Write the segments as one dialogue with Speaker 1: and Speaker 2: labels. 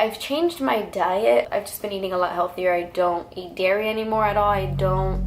Speaker 1: I've changed my diet. I've just been eating a lot healthier. I don't eat dairy anymore at all. I don't.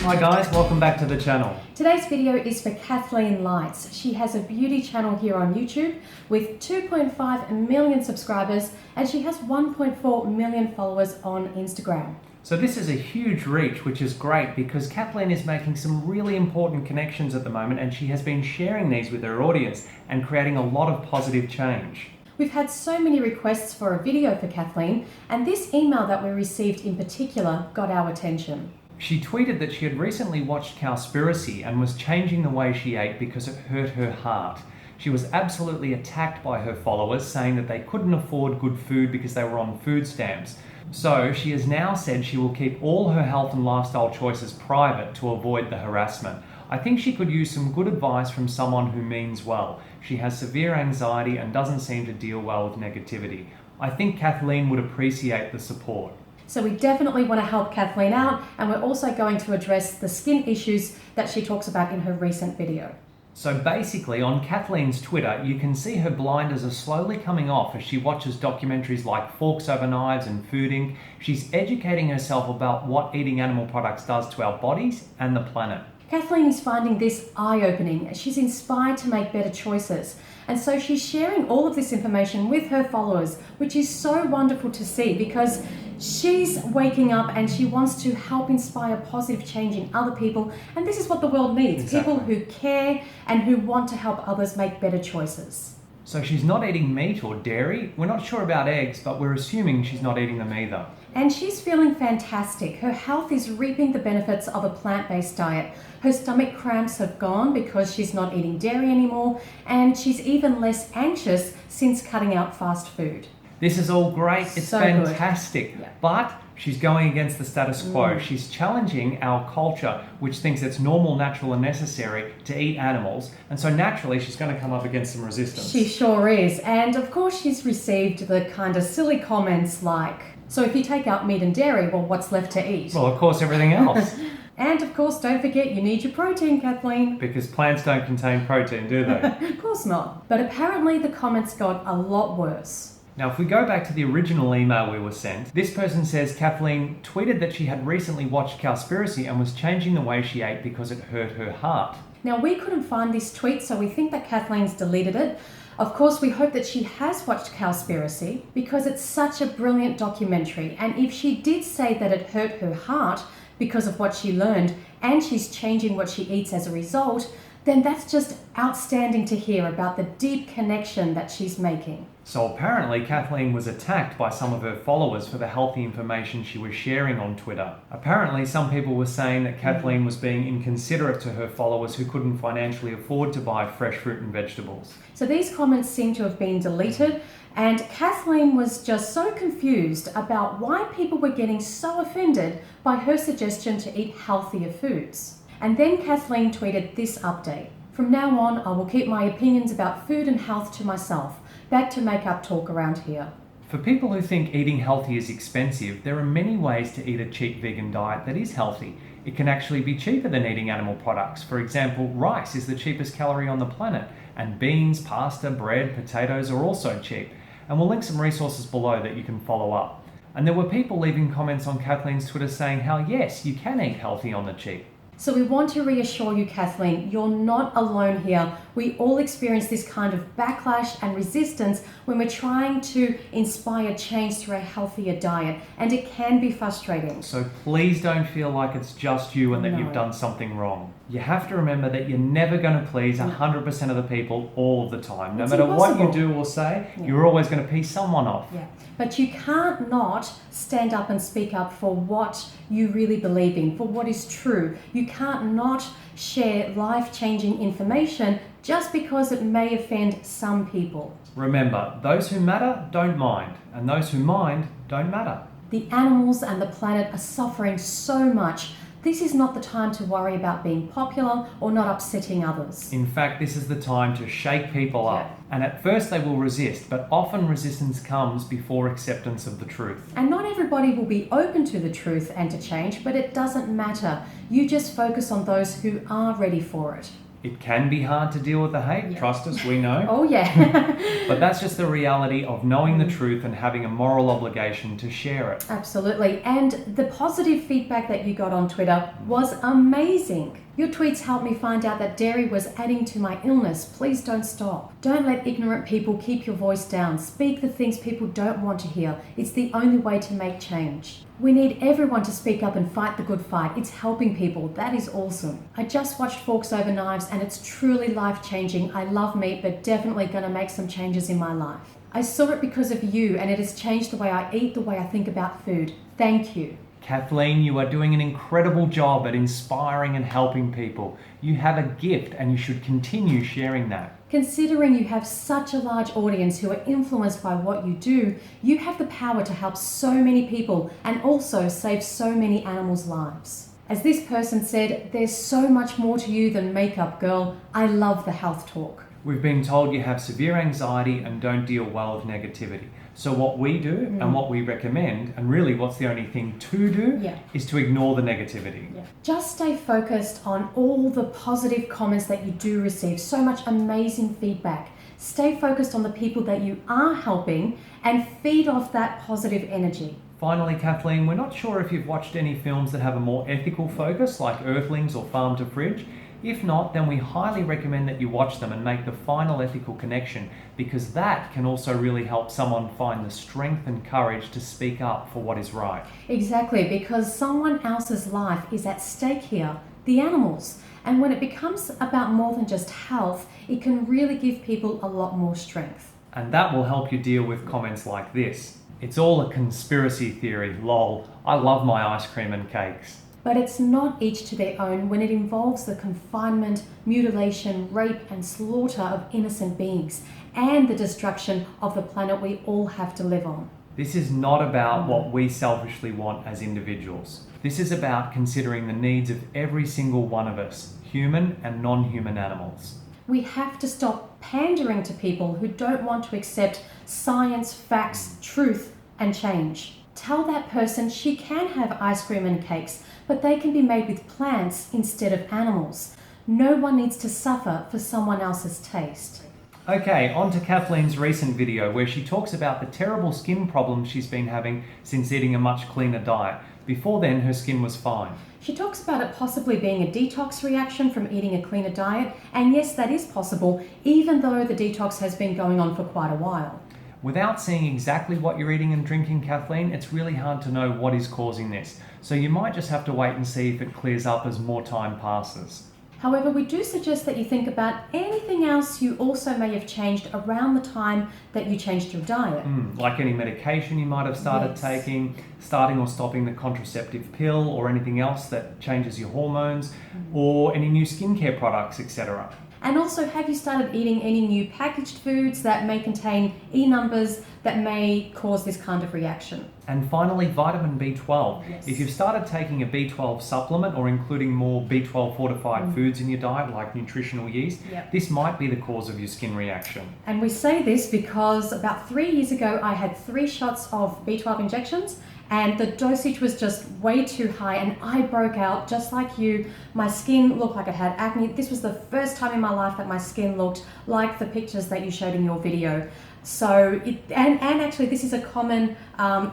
Speaker 2: Hi guys, welcome back to the channel.
Speaker 3: Today's video is for Kathleenlights. She has a beauty channel here on YouTube with 2.5 million subscribers and she has 1.4 million followers on Instagram.
Speaker 2: So this is a huge reach, which is great because Kathleen is making some really important connections at the moment and she has been sharing these with her audience and creating a lot of positive change.
Speaker 3: We've had so many requests for a video for Kathleen and this email that we received in particular got our attention.
Speaker 2: She tweeted that she had recently watched Cowspiracy and was changing the way she ate because it hurt her heart. She was absolutely attacked by her followers, saying that they couldn't afford good food because they were on food stamps. So she has now said she will keep all her health and lifestyle choices private to avoid the harassment. I think she could use some good advice from someone who means well. She has severe anxiety and doesn't seem to deal well with negativity. I think Kathleen would appreciate the support.
Speaker 3: So we definitely want to help Kathleen out, and we're also going to address the skin issues that she talks about in her recent video.
Speaker 2: So basically on Kathleen's Twitter, you can see her blinders are slowly coming off as she watches documentaries like Forks Over Knives and Food Inc. She's educating herself about what eating animal products does to our bodies and the planet.
Speaker 3: Kathleen is finding this eye-opening. She's inspired to make better choices. And so she's sharing all of this information with her followers, which is so wonderful to see because she's waking up and she wants to help inspire positive change in other people. And this is what the world needs.
Speaker 2: Exactly.
Speaker 3: People who care and who want to help others make better choices.
Speaker 2: So she's not eating meat or dairy. We're not sure about eggs, but we're assuming she's not eating them either.
Speaker 3: And she's feeling fantastic. Her health is reaping the benefits of a plant-based diet. Her stomach cramps have gone because she's not eating dairy anymore, and she's even less anxious since cutting out fast food.
Speaker 2: This is all great, it's
Speaker 3: So
Speaker 2: fantastic,
Speaker 3: good. Yeah.
Speaker 2: but she's going against the status quo. She's challenging our culture, which thinks it's normal, natural and necessary to eat animals, and so naturally she's going to come up against some resistance.
Speaker 3: She sure is, and of course she's received the kind of silly comments like, so if you take out meat and dairy, well, what's left to eat?
Speaker 2: Well, of course, everything else.
Speaker 3: And of course, don't forget you need your protein, Kathleen.
Speaker 2: Because plants don't contain protein, do they?
Speaker 3: Of course not. But apparently the comments got a lot worse.
Speaker 2: Now, if we go back to the original email we were sent, this person says Kathleen tweeted that she had recently watched Cowspiracy and was changing the way she ate because it hurt her heart.
Speaker 3: Now, we couldn't find this tweet, so we think that Kathleen's deleted it. Of course, we hope that she has watched Cowspiracy because it's such a brilliant documentary. And if she did say that it hurt her heart because of what she learned and she's changing what she eats as a result, then that's just outstanding to hear about the deep connection that she's making.
Speaker 2: So apparently Kathleen was attacked by some of her followers for the healthy information she was sharing on Twitter. Apparently some people were saying that Kathleen was being inconsiderate to her followers who couldn't financially afford to buy fresh fruit and vegetables.
Speaker 3: So these comments seem to have been deleted, and Kathleen was just so confused about why people were getting so offended by her suggestion to eat healthier foods. And then Kathleen tweeted this update. From now on, I will keep my opinions about food and health to myself. Back to makeup talk around here.
Speaker 2: For people who think eating healthy is expensive, there are many ways to eat a cheap vegan diet that is healthy. It can actually be cheaper than eating animal products. For example, rice is the cheapest calorie on the planet, and beans, pasta, bread, potatoes are also cheap. And we'll link some resources below that you can follow up. And there were people leaving comments on Kathleen's Twitter saying how yes, you can eat healthy on the cheap.
Speaker 3: So we want to reassure you, Kathleen, you're not alone here. We all experience this kind of backlash and resistance when we're trying to inspire change through a healthier diet, and it can be frustrating.
Speaker 2: So please don't feel like it's just you and that you've done something wrong. You have to remember that you're never going to please 100% of the people all of the time. No matter what you do or say, you're always going to piss someone off.
Speaker 3: Yeah, but you can't not stand up and speak up for what you really believe in, for what is true. You can't not share life-changing information just because it may offend some people.
Speaker 2: Remember, those who matter don't mind, and those who mind don't matter.
Speaker 3: The animals and the planet are suffering so much. This is not the time to worry about being popular or not upsetting others.
Speaker 2: In fact, this is the time to shake people up. And at first they will resist, but often resistance comes before acceptance of the truth.
Speaker 3: And not everybody will be open to the truth and to change, but it doesn't matter. You just focus on those who are ready for it.
Speaker 2: It can be hard to deal with the hate, trust us, we know.
Speaker 3: Oh yeah.
Speaker 2: But that's just the reality of knowing the truth and having a moral obligation to share it.
Speaker 3: Absolutely. And the positive feedback that you got on Twitter was amazing. Your tweets helped me find out that dairy was adding to my illness. Please don't stop. Don't let ignorant people keep your voice down. Speak the things people don't want to hear. It's the only way to make change. We need everyone to speak up and fight the good fight. It's helping people. That is awesome. I just watched Forks Over Knives and it's truly life-changing. I love meat, but definitely going to make some changes in my life. I saw it because of you and it has changed the way I eat, the way I think about food. Thank you.
Speaker 2: Kathleen, you are doing an incredible job at inspiring and helping people. You have a gift and you should continue sharing that.
Speaker 3: Considering you have such a large audience who are influenced by what you do, you have the power to help so many people and also save so many animals' lives. As this person said, there's so much more to you than makeup, girl. I love the health talk.
Speaker 2: We've been told you have severe anxiety and don't deal well with negativity. So what we do and what we recommend, and really what's the only thing to do, is to ignore the negativity.
Speaker 3: Just stay focused on all the positive comments that you do receive. So much amazing feedback. Stay focused on the people that you are helping and feed off that positive energy.
Speaker 2: Finally, Kathleen, we're not sure if you've watched any films that have a more ethical focus, like Earthlings or Farm to Fridge. If not, then we highly recommend that you watch them and make the final ethical connection, because that can also really help someone find the strength and courage to speak up for what is right.
Speaker 3: Exactly, because someone else's life is at stake here, the animals. And when it becomes about more than just health, it can really give people a lot more strength.
Speaker 2: And that will help you deal with comments like this. It's all a conspiracy theory, lol. I love my ice cream and cakes.
Speaker 3: But it's not each to their own when it involves the confinement, mutilation, rape and slaughter of innocent beings and the destruction of the planet we all have to live on.
Speaker 2: This is not about what we selfishly want as individuals. This is about considering the needs of every single one of us, human and non-human animals.
Speaker 3: We have to stop pandering to people who don't want to accept science, facts, truth and change. Tell that person she can have ice cream and cakes, but they can be made with plants instead of animals. No one needs to suffer for someone else's taste.
Speaker 2: Okay, on to Kathleen's recent video where she talks about the terrible skin problems she's been having since eating a much cleaner diet. Before then, her skin was fine.
Speaker 3: She talks about it possibly being a detox reaction from eating a cleaner diet, and yes, that is possible, even though the detox has been going on for quite a while.
Speaker 2: Without seeing exactly what you're eating and drinking, Kathleen, it's really hard to know what is causing this. So you might just have to wait and see if it clears up as more time passes.
Speaker 3: However, we do suggest that you think about anything else you also may have changed around the time that you changed your diet.
Speaker 2: Like any medication you might have started taking, starting or stopping the contraceptive pill or anything else that changes your hormones, or any new skincare products, etc.
Speaker 3: And also, have you started eating any new packaged foods that may contain E numbers that may cause this kind of reaction?
Speaker 2: And finally, vitamin B12.
Speaker 3: Yes.
Speaker 2: If you've started taking a B12 supplement or including more B12 fortified foods in your diet, like nutritional yeast, this might be the cause of your skin reaction.
Speaker 3: And we say this because about 3 years ago, I had 3 shots of B12 injections and the dosage was just way too high and I broke out just like you. My skin looked like I had acne. This was the first time in my life that my skin looked like the pictures that you showed in your video. So, and actually this is a common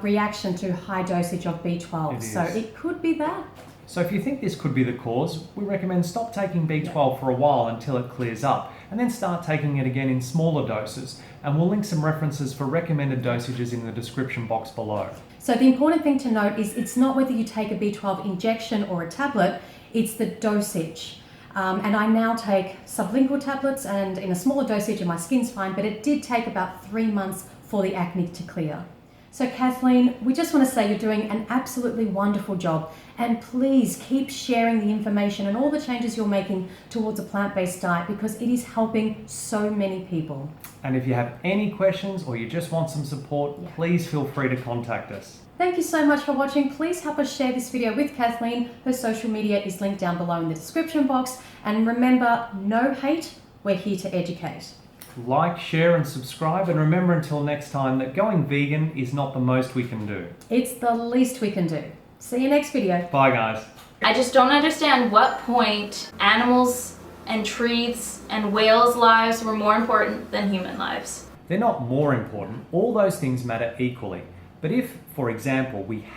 Speaker 3: reaction to high dosage of B12. So it could be that.
Speaker 2: So if you think this could be the cause, we recommend stop taking B12 for a while until it clears up, and then start taking it again in smaller doses. And we'll link some references for recommended dosages in the description box below.
Speaker 3: So the important thing to note is it's not whether you take a B12 injection or a tablet, it's the dosage. And I now take sublingual tablets and in a smaller dosage and my skin's fine, but it did take about 3 months for the acne to clear. So Kathleen, we just want to say you're doing an absolutely wonderful job, and please keep sharing the information and all the changes you're making towards a plant-based diet because it is helping so many people.
Speaker 2: And if you have any questions or you just want some support, please feel free to contact us.
Speaker 3: Thank you so much for watching. Please help us share this video with Kathleen. Her social media is linked down below in the description box. And remember, no hate, we're here to educate.
Speaker 2: Like, share and subscribe, and remember until next time that going vegan is not the most we can do.
Speaker 3: It's the least we can do. See you next video.
Speaker 2: Bye guys.
Speaker 4: I just don't understand what point animals and trees and whales' lives were more important than human lives.
Speaker 2: They're not more important. All those things matter equally. But if, for example, we had